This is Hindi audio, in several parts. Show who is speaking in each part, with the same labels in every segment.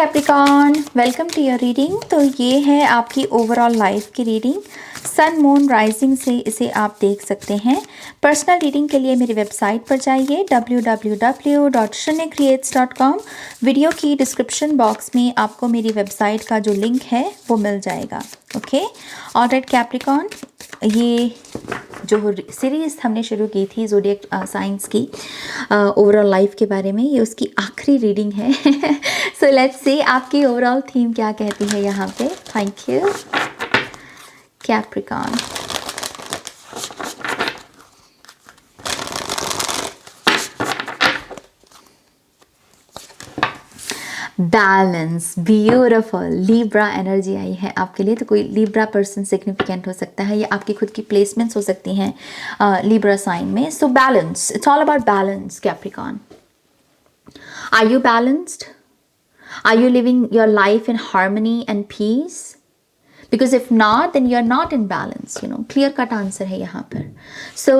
Speaker 1: Capricorn, welcome to your reading. तो ये है आपकी ओवरऑल लाइफ की रीडिंग। सन मून राइजिंग से इसे आप देख सकते हैं। पर्सनल रीडिंग के लिए मेरी वेबसाइट पर जाइए www.shrenycreates.com। वीडियो की डिस्क्रिप्शन बॉक्स में आपको मेरी वेबसाइट का जो लिंक है वो मिल जाएगा। ओके, ऑलराइट कैप्रिकॉन, ये जो सीरीज़ हमने शुरू की थी ज़ोडिएक साइंस की ओवरऑल लाइफ के बारे में, ये उसकी आखिरी रीडिंग है। सो लेट्स सी आपकी ओवरऑल थीम क्या कहती है यहाँ पे। Thank you Capricorn. Balance, beautiful. Libra energy आई है आपके लिए, तो कोई लिब्रा पर्सन सिग्निफिकेंट हो सकता है या आपकी खुद की प्लेसमेंट्स हो सकती हैं लिब्रा साइन में। So balance, it's all about balance Capricorn. Are you balanced? Are you living your life in harmony and peace? Because if not, then you're not in balance, you know. Clear cut answer है यहाँ पर। So,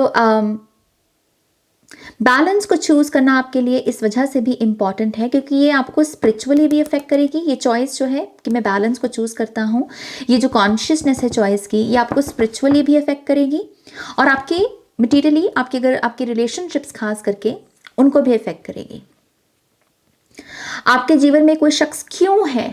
Speaker 1: बैलेंस को चूज करना आपके लिए इस वजह से भी इम्पॉर्टेंट है क्योंकि ये आपको स्पिरिचुअली भी अफेक्ट करेगी। ये चॉइस जो है कि मैं बैलेंस को चूज करता हूँ, ये जो कॉन्शियसनेस है चॉइस की, ये आपको स्पिरिचुअली भी अफेक्ट करेगी और आपके मटीरियली आपके अगर आपके रिलेशनशिप्स खास करके उनको भी अफेक्ट करेगी। आपके जीवन में कोई शख्स क्यों है,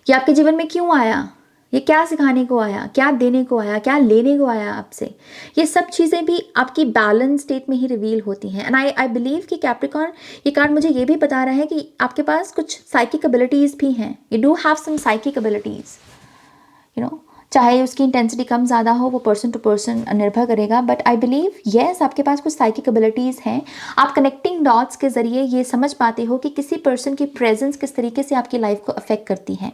Speaker 1: ये आपके जीवन में क्यों आया, ये क्या सिखाने को आया, क्या देने को आया, क्या लेने को आया आपसे, ये सब चीज़ें भी आपकी बैलेंस स्टेट में ही रिवील होती हैं। एंड आई बिलीव कि कैप्रिकॉर्न, ये कार्ड मुझे ये भी बता रहा है कि आपके पास कुछ साइकिक एबिलिटीज़ भी हैं। You do have some psychic abilities, you know. चाहे उसकी इंटेंसिटी कम ज़्यादा हो, वो पर्सन टू पर्सन निर्भर करेगा, बट आई बिलीव येस आपके पास कुछ साइकिक एबिलिटीज़ हैं। आप कनेक्टिंग डॉट्स के ज़रिए ये समझ पाते हो कि किसी पर्सन की प्रेजेंस किस तरीके से आपकी लाइफ को अफेक्ट करती है,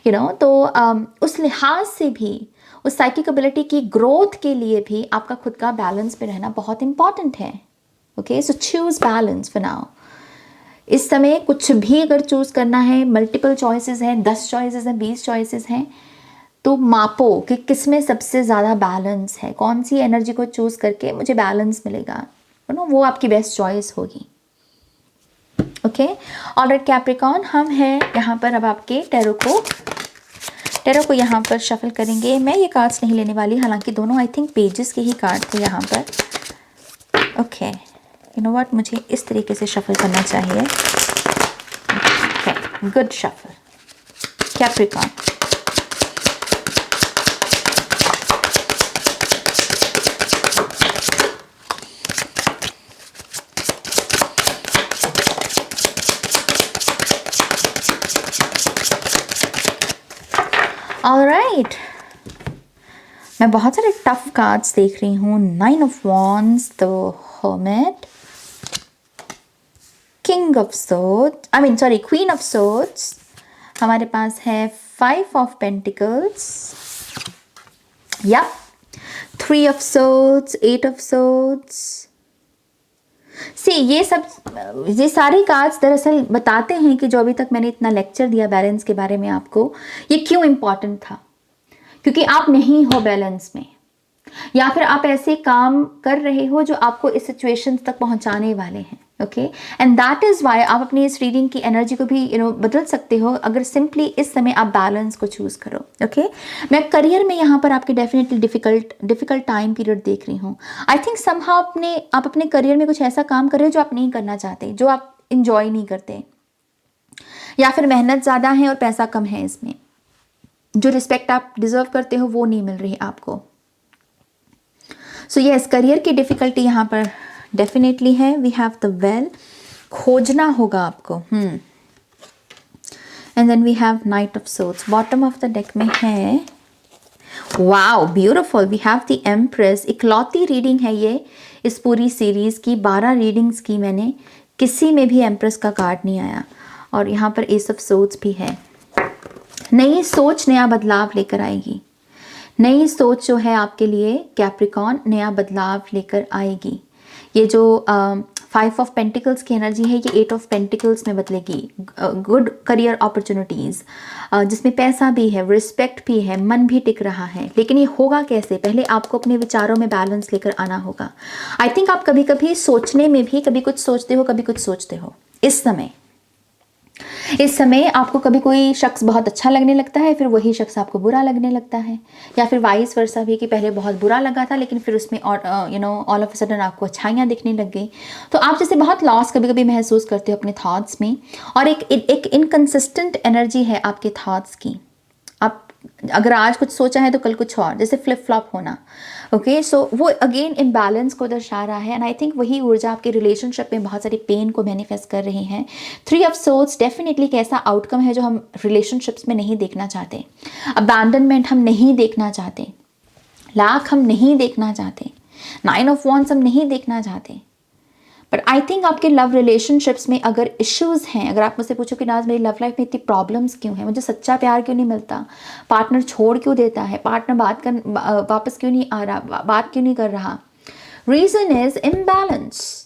Speaker 1: यू नो। तो उस लिहाज से भी, उस साइकिक एबिलिटी की ग्रोथ के लिए भी आपका खुद का बैलेंस में रहना बहुत इंपॉर्टेंट है। Okay, so choose balance for now. इस समय कुछ भी अगर चूज़ करना है, मल्टीपल चॉइसेस हैं, 10 चॉइसेस हैं, 20 चॉइसेस हैं, तो मापो कि किस में सबसे ज़्यादा बैलेंस है, कौन सी एनर्जी को चूज़ करके मुझे बैलेंस मिलेगा, यू नो, वो आपकी बेस्ट चॉइस होगी। ओके, ऑलराइट कैप्रिकॉन, हम हैं यहाँ पर अब आपके टैरो को यहाँ पर शफल करेंगे। मैं ये कार्ड्स नहीं लेने वाली, हालांकि दोनों आई थिंक पेजेस के ही कार्ड थे यहाँ पर। ओके, यू नो व्हाट, मुझे इस तरीके से शफल करना चाहिए। Okay, good shuffle Capricorn. Alright, मैं बहुत सारे टफ कार्ड्स देख रही हूँ। 9 of wands, the hermit, king of swords, queen of swords. हमारे पास है 5 of pentacles, yup, 3 of swords, 8 of swords. See ये सारे कार्ड्स दरअसल बताते हैं कि जो अभी तक मैंने इतना लेक्चर दिया बैलेंस के बारे में आपको, ये क्यों इम्पॉर्टेंट था। क्योंकि आप नहीं हो बैलेंस में, या फिर आप ऐसे काम कर रहे हो जो आपको इस सिचुएशन तक पहुंचाने वाले हैं। Okay, and that is why आप अपनी इस रीडिंग की एनर्जी को भी बदल सकते हो अगर सिंपली इस समय आप बैलेंस को चूज़ करो। ओके, मैं करियर में यहाँ पर आपकी डेफिनेटली डिफिकल्ट टाइम पीरियड देख रही हूँ। आई थिंक समहाउ आप अपने करियर में कुछ ऐसा काम कर रहे हो जो आप नहीं करना चाहते, जो आप इंजॉय नहीं करते, या फिर मेहनत ज़्यादा है और पैसा कम है इसमें। जो रिस्पेक्ट आप डिजर्व करते हो वो नहीं मिल रही आपको। सो यस, करियर की डिफिकल्टी यहाँ पर डेफिनेटली है। वी हैव द वेल, खोजना होगा आपको। And then we have knight of swords. Bottom of the deck में है, wow beautiful, we have the empress. इकलौती रीडिंग है ये इस पूरी सीरीज की। 12 रीडिंग्स की मैंने, किसी में भी एम्प्रेस का कार्ड नहीं आया। और यहाँ पर एस ऑफ सोर्ड्स भी है। नई सोच नया बदलाव लेकर आएगी। नई सोच जो है आपके लिए कैप्रिकॉन, नया बदलाव लेकर आएगी। ये जो 5 ऑफ पेंटिकल्स की एनर्जी है, ये 8 ऑफ पेंटिकल्स में बदलेगी। गुड करियर अपॉर्चुनिटीज़, जिसमें पैसा भी है, रिस्पेक्ट भी है, मन भी टिक रहा है। लेकिन ये होगा कैसे? पहले आपको अपने विचारों में बैलेंस लेकर आना होगा। आई थिंक आप कभी कभी सोचने में भी कभी कुछ सोचते हो, कभी कुछ सोचते हो इस समय। इस समय आपको कभी कोई शख्स बहुत अच्छा लगने लगता है, फिर वही शख्स आपको बुरा लगने लगता है, या फिर वाइस वर्सा भी कि पहले बहुत बुरा लगा था लेकिन फिर उसमें और ऑल ऑफ अ सडन आपको अच्छाइयाँ दिखने लग गई। तो आप जैसे बहुत लॉस कभी कभी महसूस करते हो अपने थॉट्स में, और एक इनकन्सिस्टेंट एनर्जी है आपके थॉट्स की। आप अगर आज कुछ सोचा है तो कल कुछ और, जैसे फ्लिप फ्लॉप होना। ओके, सो वो अगेन इम्बैलेंस को दर्शा रहा है, एंड आई थिंक वही ऊर्जा आपके रिलेशनशिप में बहुत सारी पेन को मैनिफेस्ट कर रही है। 3 ऑफ सोर्ड्स डेफिनेटली एक ऐसा आउटकम है जो हम रिलेशनशिप्स में नहीं देखना चाहते। अबैंडनमेंट हम नहीं देखना चाहते, लाख हम नहीं देखना चाहते, 9 ऑफ वॉन्ड्स हम नहीं देखना चाहते। बट आई थिंक आपके लव रिलेशनशिप्स में अगर इश्यूज हैं, अगर आप मुझसे पूछो कि नाज मेरी लव लाइफ में इतनी प्रॉब्लम्स क्यों हैं, मुझे सच्चा प्यार क्यों नहीं मिलता, पार्टनर छोड़ क्यों देता है, पार्टनर वापस क्यों नहीं आ रहा, बात क्यों नहीं कर रहा, reason is imbalance.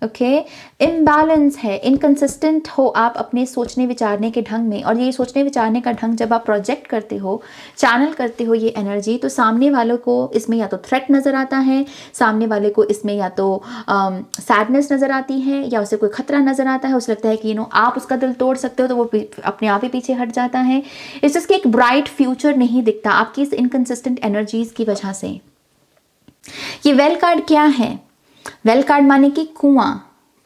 Speaker 1: Okay, imbalance है, इनकंसिस्टेंट हो आप अपने सोचने विचारने के ढंग में। और ये सोचने विचारने का ढंग जब आप प्रोजेक्ट करते हो, चैनल करते हो ये एनर्जी, तो सामने वालों को इसमें या तो थ्रेट नज़र आता है, सामने वाले को इसमें या तो सैडनेस नज़र आती है, या उसे कोई खतरा नज़र आता है, उसे लगता है कि आप उसका दिल तोड़ सकते हो, तो वो अपने आप ही पीछे हट जाता है। इस जिसके एक ब्राइट फ्यूचर नहीं दिखता आपकी इस इनकंसिस्टेंट एनर्जीज की वजह से। ये वेल कार्ड क्या है? वेल कार्ड माने कि कुआं।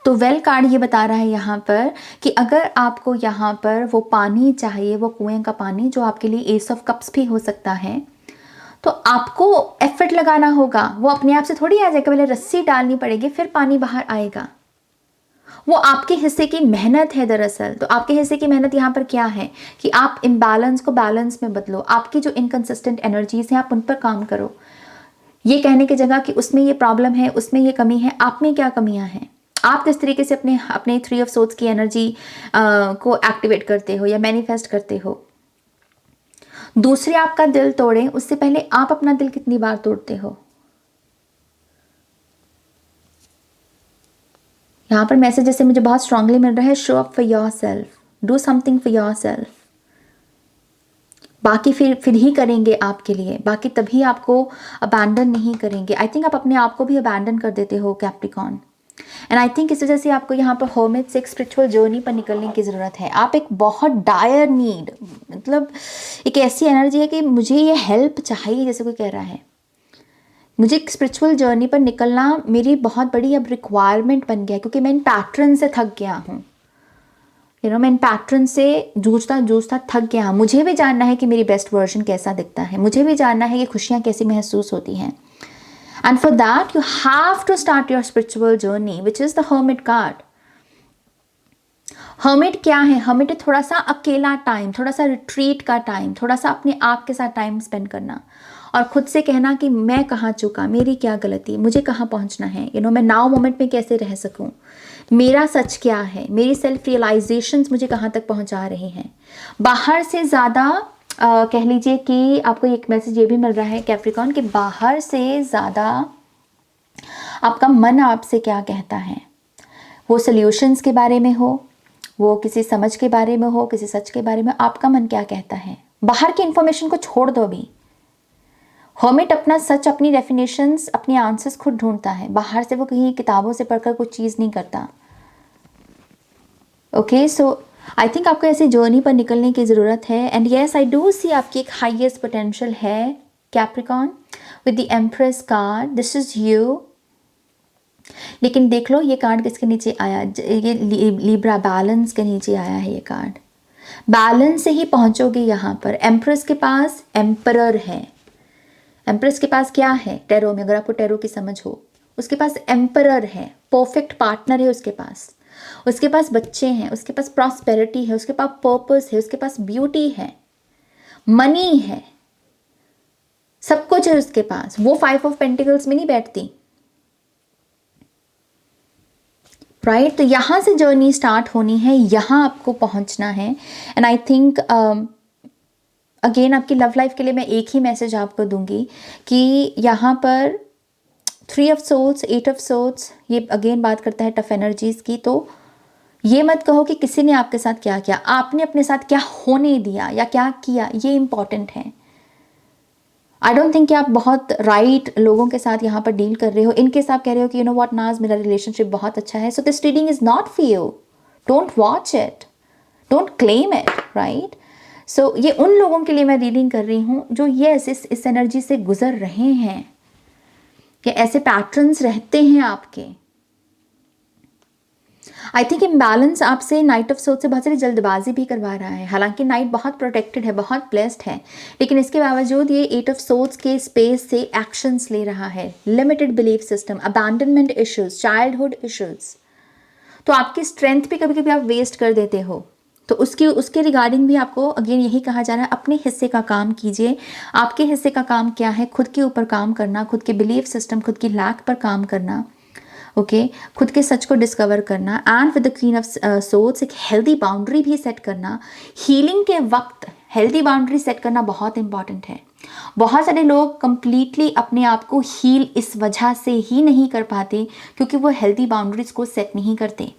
Speaker 1: तो वेल कार्ड ये बता रहा है यहाँ पर कि अगर आपको यहाँ पर वो पानी चाहिए, वो कुएं का पानी जो आपके लिए एस ऑफ कप्स भी हो सकता है, तो आपको एफर्ट लगाना होगा। वो अपने आप से थोड़ी आ जाएगा, पहले रस्सी डालनी पड़ेगी फिर पानी बाहर आएगा। वो आपके हिस्से की मेहनत है दरअसल। तो आपके हिस्से की मेहनत यहाँ पर क्या है कि आप इम्बैलेंस को बैलेंस में बदलो, आपकी जो इनकंसिस्टेंट एनर्जीज हैं आप उन पर काम करो। ये कहने की जगह कि उसमें ये प्रॉब्लम है, उसमें ये कमी है, आप में क्या कमियां हैं, आप किस तरीके से अपने अपने 3 ऑफ सोर्ड्स की एनर्जी को एक्टिवेट करते हो या मैनिफेस्ट करते हो। दूसरे आपका दिल तोड़ें उससे पहले आप अपना दिल कितनी बार तोड़ते हो। यहाँ पर मैसेज जैसे मुझे बहुत स्ट्रांगली मिल रहा है, show up for your self, do something for your self. बाकी फिर ही करेंगे आपके लिए, बाकी तभी आपको अबैंडन नहीं करेंगे। आई थिंक आप अपने आप को भी अबैंडन कर देते हो कैप्रिकॉर्न, एंड आई थिंक इस वजह से आपको यहाँ पर हर्मिट से एक स्पिरिचुअल जर्नी पर निकलने की ज़रूरत है। आप एक बहुत डायर नीड, मतलब एक ऐसी एनर्जी है कि मुझे ये हेल्प चाहिए, जैसे कोई कह रहा है मुझे एक स्पिरिचुअल जर्नी पर निकलना मेरी बहुत बड़ी अब रिक्वायरमेंट बन गया है, क्योंकि मैं इन पैटर्न से थक गया हूँ। मैं इन पैटर्न से जूझता जूझता थक गया हूँ। मुझे भी जानना है कि मेरी बेस्ट वर्जन कैसा दिखता है, मुझे भी जानना है कि खुशियाँ कैसी महसूस होती हैं। And for that, you have to start your spiritual journey, which is the Hermit card. Hermit क्या है? Hermit है थोड़ा सा अकेला टाइम, थोड़ा सा रिट्रीट का टाइम, थोड़ा सा अपने आप के साथ टाइम स्पेंड करना और खुद से कहना कि मैं कहाँ चूका, मेरी क्या गलती, मुझे कहाँ पहुँचना है, मैं नाउ मोमेंट में कैसे रह सकूँ, मेरा सच क्या है, मेरी सेल्फ रियलाइजेशंस मुझे कहाँ तक पहुँचा रही हैं। बाहर से ज़्यादा कह लीजिए कि आपको एक मैसेज ये भी मिल रहा है कैप्रिकॉर्न कि बाहर से ज़्यादा आपका मन आपसे क्या कहता है, वो सॉल्यूशंस के बारे में हो, वो किसी समझ के बारे में हो, किसी सच के बारे में, आपका मन क्या कहता है। बाहर की इंफॉर्मेशन को छोड़ दो भी। हर्मिट अपना सच, अपनी डेफिनेशंस, अपनी आंसर्स खुद ढूंढता है, बाहर से वो कहीं किताबों से पढ़कर कुछ चीज़ नहीं करता। ओके, सो आई थिंक आपको ऐसी जर्नी पर निकलने की ज़रूरत है। And yes, I do see आपकी एक हाईएस्ट पोटेंशियल है Capricorn with the empress card, this is you. लेकिन देख लो ये कार्ड किसके नीचे आया, ये लिब्रा बैलेंस के नीचे आया है ये कार्ड। बैलेंस से ही पहुंचोगे यहाँ पर। एम्प्रेस के पास एम्परर है। एम्प्रेस के पास क्या है टैरो में, अगर आपको टैरो की समझ हो, उसके पास एम्परर है, परफेक्ट पार्टनर है उसके पास बच्चे हैं, उसके पास प्रॉस्पेरिटी है, उसके पास पर्पस है, उसके पास ब्यूटी है, मनी है, सब कुछ है उसके पास। वो 5 ऑफ पेंटिकल्स में नहीं बैठती, राइट। तो यहाँ से जर्नी स्टार्ट होनी है, यहाँ आपको पहुँचना है। एंड आई थिंक अगेन आपकी लव लाइफ के लिए मैं एक ही मैसेज आपको दूंगी कि यहाँ पर 3 ऑफ सोल्स, 8 ऑफ सोल्स, ये अगेन बात करता है टफ एनर्जीज़ की। तो ये मत कहो कि किसी ने आपके साथ क्या किया, आपने अपने साथ क्या होने दिया या क्या किया, ये इंपॉर्टेंट है। आई डोंट थिंक कि आप बहुत राइट लोगों के साथ यहाँ पर डील कर रहे हो। इनके साथ कह रहे हो कि व्हाट नाज, मेरा रिलेशनशिप बहुत अच्छा है, so this reading is not for you, don't watch it. Don't claim it, right? So ये उन लोगों के लिए मैं रीडिंग कर रही हूँ जो यस इस एनर्जी से गुजर रहे हैं, या ऐसे पैटर्न्स रहते हैं आपके। आई थिंक इम्बैलेंस आपसे नाइट ऑफ सोच से बहुत सारी जल्दबाजी भी करवा रहा है। हालांकि नाइट बहुत प्रोटेक्टेड है, बहुत ब्लेस्ड है, लेकिन इसके बावजूद ये 8 ऑफ सोर्ड्स के स्पेस से एक्शंस ले रहा है। Limited belief system, abandonment issues, childhood issues. तो आपकी स्ट्रेंथ भी कभी कभी आप वेस्ट कर देते हो, तो उसके रिगार्डिंग भी आपको अगेन यही कहा जा रहा है, अपने हिस्से का काम कीजिए। आपके हिस्से का काम क्या है? खुद के ऊपर काम करना, खुद के बिलीफ सिस्टम, खुद की लैक पर काम करना, ओके खुद के सच को डिस्कवर करना, and with the queen of swords एक हेल्दी बाउंड्री भी सेट करना। हीलिंग के वक्त हेल्दी बाउंड्री सेट करना बहुत इंपॉर्टेंट है। बहुत सारे लोग कंप्लीटली अपने आप को हील इस वजह से ही नहीं कर पाते क्योंकि वो हेल्दी बाउंड्रीज को सेट नहीं करते।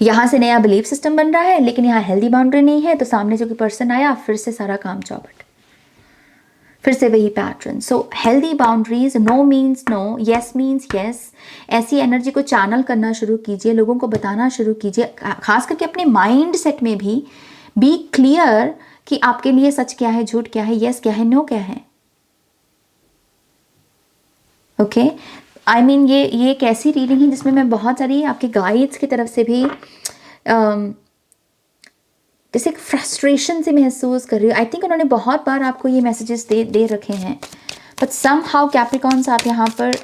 Speaker 1: यहाँ से नया बिलीफ सिस्टम बन रहा है लेकिन यहाँ हेल्दी बाउंड्री नहीं है, तो सामने जो कि पर्सन आया फिर से सारा काम चौपट, फिर से वही pattern. So healthy boundaries, no means no, yes means yes. ऐसी एनर्जी को चैनल करना शुरू कीजिए, लोगों को बताना शुरू कीजिए, खास करके अपने माइंड सेट में भी बी क्लियर कि आपके लिए सच क्या है, झूठ क्या है, येस क्या है, नो क्या है। ओके आई मीन ये एक ऐसी रीडिंग है जिसमें मैं बहुत सारी आपके गाइड्स की तरफ से भी जैसे एक फ्रस्ट्रेशन से महसूस कर रही हूँ। आई थिंक उन्होंने बहुत बार आपको ये मैसेजेस दे रखे हैं, बट सम हाउ कैप्रिकॉन्स आप यहाँ पर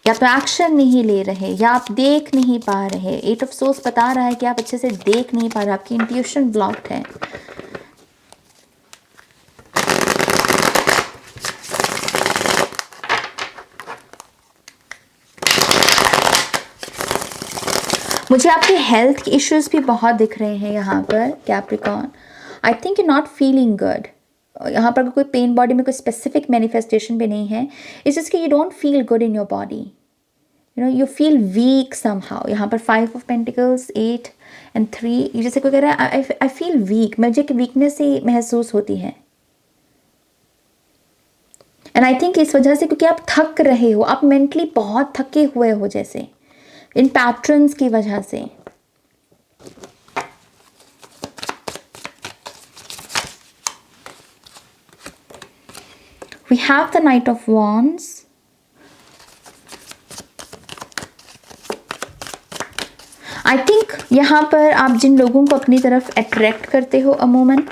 Speaker 1: या तो एक्शन नहीं ले रहे या आप देख नहीं पा रहे। 8 ऑफ सोर्स बता रहा है कि आप अच्छे से देख नहीं पा रहे, आपकी इंट्यूशन ब्लॉक्ड है। मुझे आपके हेल्थ के इश्यूज भी बहुत दिख रहे हैं यहाँ पर Capricorn. I think you not feeling good. यहाँ पर कोई पेन बॉडी में कोई स्पेसिफिक मैनिफेस्टेशन भी नहीं है, इट्स जस्ट कि you don't feel good in your body, you feel weak somehow. यहाँ पर 5 ऑफ पेंटिकल्स, 8 एंड 3, जैसे कोई कह रहा है आई फील वीक, मुझे एक वीकनेस ही महसूस होती है। एंड आई थिंक इस वजह से क्योंकि आप थक रहे हो, आप मेंटली बहुत थके हुए हो जैसे इन पैटर्न्स की वजह से। We have the knight of wands. I think यहां पर आप जिन लोगों को अपनी तरफ अट्रैक्ट करते हो अमूमन,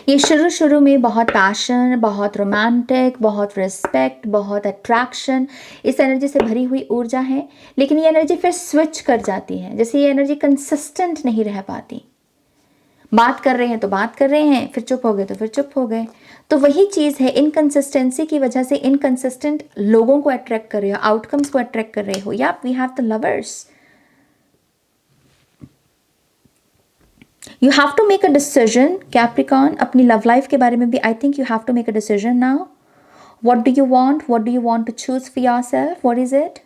Speaker 1: ये शुरू में बहुत पैशन, बहुत रोमांटिक, बहुत रिस्पेक्ट, बहुत अट्रैक्शन, इस एनर्जी से भरी हुई ऊर्जा है, लेकिन ये एनर्जी फिर स्विच कर जाती है। जैसे ये एनर्जी कंसिस्टेंट नहीं रह पाती। बात कर रहे हैं तो बात कर रहे हैं, फिर चुप हो गए तो फिर चुप हो गए। तो वही चीज़ है, इनकंसिस्टेंसी की वजह से इनकंसिस्टेंट लोगों को अट्रैक्ट कर रहे हो, आउटकम्स को अट्रैक्ट कर रहे हो। या we have the lovers. You have to make a decision, Capricorn, अपनी लव लाइफ के बारे में भी I think you have to make a decision now. What do you want? What do you want to choose for yourself? What is it?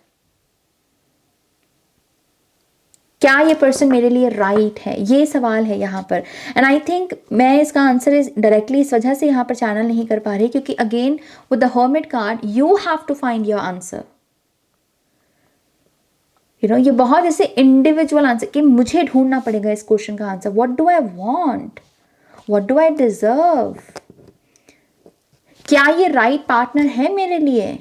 Speaker 1: क्या ये पर्सन मेरे लिए राइट है? ये सवाल है यहाँ पर। एंड आई थिंक मैं इसका आंसर डायरेक्टली इस वजह से यहाँ पर चैनल नहीं कर पा रही क्योंकि again with the hermit card you have to find your answer. ये बहुत ऐसे इंडिविजुअल आंसर कि मुझे ढूंढना पड़ेगा इस क्वेश्चन का answer. What do I want? What do I deserve? क्या ये राइट पार्टनर है मेरे लिए?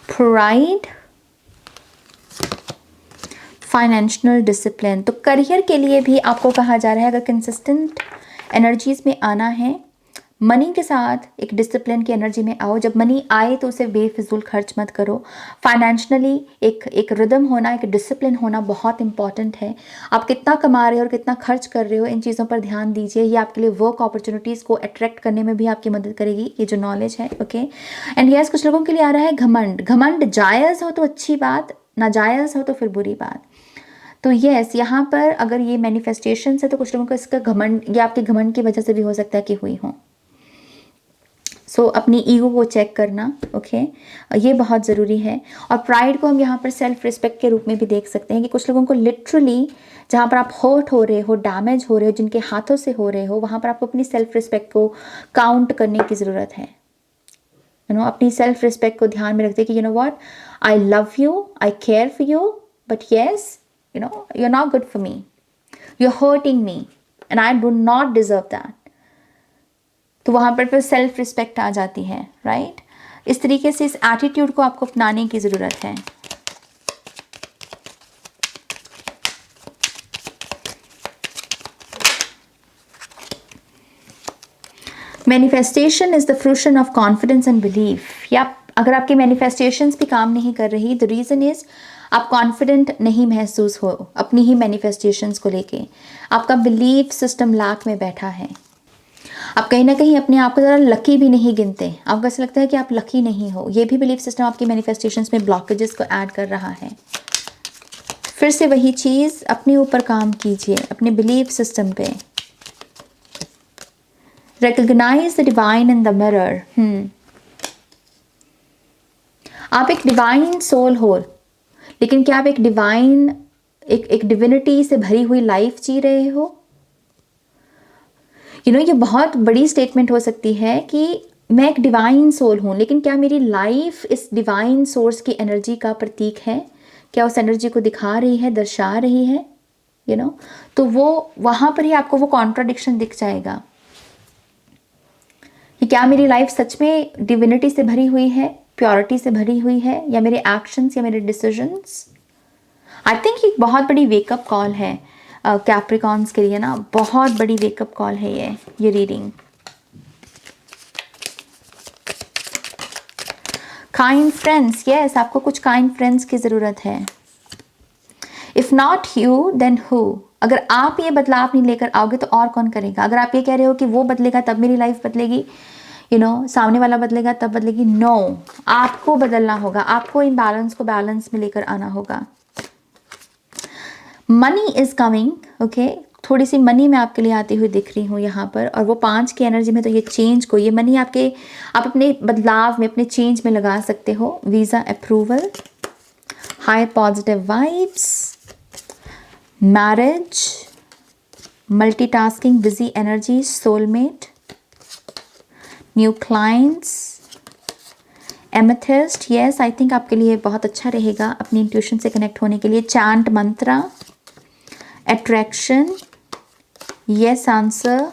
Speaker 1: Pride, financial discipline. तो करियर के लिए भी आपको कहा जा रहा है अगर कंसिस्टेंट एनर्जीज में आना है, मनी के साथ एक डिसिप्लिन की एनर्जी में आओ। जब मनी आए तो उसे बेफिजूल खर्च मत करो। फाइनेंशियली एक रिदम होना, एक डिसिप्लिन होना बहुत इंपॉर्टेंट है। आप कितना कमा रहे हो और कितना खर्च कर रहे हो, इन चीज़ों पर ध्यान दीजिए। ये आपके लिए वर्क अपॉर्चुनिटीज़ को अट्रैक्ट करने में भी आपकी मदद करेगी, ये जो नॉलेज है। ओके एंड यस, कुछ लोगों के लिए आ रहा है घमंड। घमंड जायज़ हो तो अच्छी बात, नाजायज़ हो तो फिर बुरी बात। तो यस, यहाँ पर अगर ये मैनिफेस्टेशन है तो कुछ लोगों को इसका घमंड, ये आपके घमंड की वजह से भी हो सकता है कि हुई हो। सो अपनी ईगो को चेक करना, ओके, ये बहुत ज़रूरी है। और प्राइड को हम यहाँ पर सेल्फ रिस्पेक्ट के रूप में भी देख सकते हैं कि कुछ लोगों को लिटरली जहाँ पर आप हर्ट हो रहे हो, डैमेज हो रहे हो, जिनके हाथों से हो रहे हो, वहाँ पर आपको अपनी सेल्फ रिस्पेक्ट को काउंट करने की ज़रूरत है। अपनी सेल्फ रिस्पेक्ट को ध्यान में रखते कि what, I love you, I care for you, but yes you are not good for me, you are hurting me and I do not deserve that. तो वहाँ पर फिर सेल्फ रिस्पेक्ट आ जाती है, राइट। इस तरीके से इस एटीट्यूड को आपको अपनाने की ज़रूरत है। Manifestation is the fruition of confidence and belief. या अगर आपकी मैनिफेस्टेशंस भी काम नहीं कर रही, द रीज़न इज़ आप कॉन्फिडेंट नहीं महसूस हो अपनी ही मैनिफेस्टेशंस को लेके, आपका बिलीफ सिस्टम लैक में बैठा है। आप कहीं ना कहीं अपने आप को ज़रा लकी भी नहीं गिनते, आपको ऐसा लगता है कि आप लकी नहीं हो। ये भी बिलीफ सिस्टम आपकी मैनिफेस्टेशंस में ब्लॉकेजेस को ऐड कर रहा है। फिर से वही चीज़, अपने ऊपर काम कीजिए, अपने बिलीफ सिस्टम पे। Recognize the divine in the mirror. आप एक डिवाइन सोल हो, लेकिन क्या आप एक डिवाइन, एक डिविनिटी से भरी हुई लाइफ जी रहे हो? ये बहुत बड़ी स्टेटमेंट हो सकती है कि मैं एक डिवाइन सोल हूँ, लेकिन क्या मेरी लाइफ इस डिवाइन सोर्स की एनर्जी का प्रतीक है? क्या उस एनर्जी को दिखा रही है, दर्शा रही है? तो वो वहाँ पर ही आपको वो कॉन्ट्राडिक्शन दिख जाएगा कि क्या मेरी लाइफ सच में डिविनिटी से भरी हुई है, प्योरिटी से भरी हुई है, या मेरे एक्शंस या मेरे डिसीजंस। आई थिंक एक बहुत बड़ी वेकअप कॉल है कैप्रिकॉन्स के लिए ना, बहुत बड़ी वेकअप कॉल है ये रीडिंग। काइंड फ्रेंड्स, यस, आपको कुछ काइंड फ्रेंड्स की ज़रूरत है। If not you then who. अगर आप ये बदलाव नहीं लेकर आओगे तो और कौन करेगा? अगर आप ये कह रहे हो कि वो बदलेगा तब मेरी लाइफ बदलेगी, सामने वाला बदलेगा तब बदलेगी, नो, आपको बदलना होगा, आपको इम्बैलेंस को बैलेंस में लेकर आना होगा। मनी इज कमिंग, ओके, थोड़ी सी मनी मैं आपके लिए आती हुई दिख रही हूँ यहाँ पर, और वो 5 की एनर्जी में, तो ये चेंज को, ये मनी आप अपने बदलाव में, अपने चेंज में लगा सकते हो। Visa approval, high positive vibes, marriage, multitasking, busy energy, soulmate, new clients, amethyst, yes, I think आपके लिए बहुत अच्छा रहेगा अपनी इंट्यूशन से कनेक्ट होने के लिए। Chant Mantra, attraction, yes answer,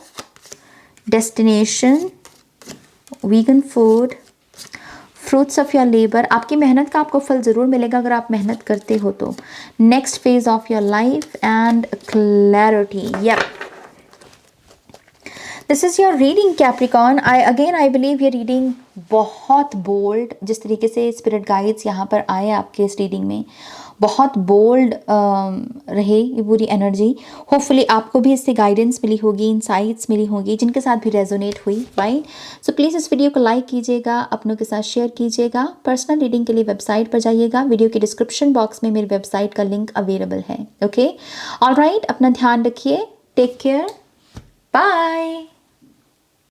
Speaker 1: destination, vegan food, fruits of your labour. आपकी मेहनत का आपको फल ज़रूर मिलेगा अगर आप मेहनत करते हो तो। Next phase of your life and clarity, yup, this is your reading Capricorn. I believe ये रीडिंग बहुत बोल्ड, जिस तरीके से स्पिरिट गाइड्स यहाँ पर आए आपके इस रीडिंग में, बहुत बोल्ड रहे ये पूरी एनर्जी। होपफुली आपको भी इससे गाइडेंस मिली होगी, इंसाइट्स मिली होगी, जिनके साथ भी रेजोनेट हुई, राइट। सो प्लीज़ इस वीडियो को लाइक कीजिएगा, अपनों के साथ शेयर कीजिएगा। पर्सनल रीडिंग के लिए वेबसाइट पर जाइएगा, वीडियो के डिस्क्रिप्शन बॉक्स में मेरी वेबसाइट का लिंक अवेलेबल है, ओके। ऑलराइट, अपना ध्यान रखिए, टेक केयर, बाय।